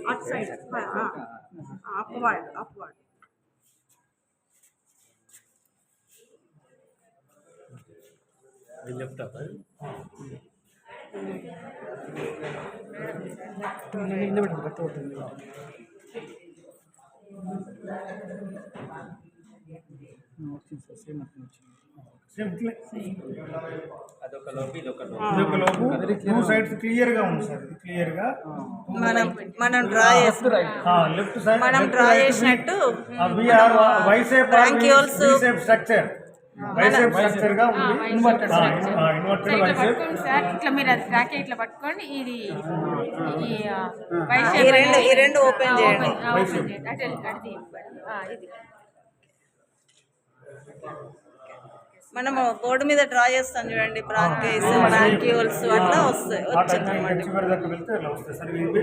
outside, upward. Lift up. అదొక లోపు two sides clear గా ఉంది సార్. క్లియర్ గా మనం డ్రా లెఫ్ట్ సైడ్ మనం డ్రా చేసినట్టు బ్రాంకియోల్స్ స్ట్రక్చర్ స్ట్రక్చర్ గా ఉంది. ఇన్వర్టెడ్ వైసెప్ ఇట్లా మీరు అది బ్రాకెట్ ఇట్లా పట్టుకోండి. ఇది ఈ రెండు ఓపెన్ చేయండి. ఇది మనము బోర్డు మీద డ్రా చేస్తాం చూడండి, బ్రాంకియోల్స్ అట్లా వస్తాయి.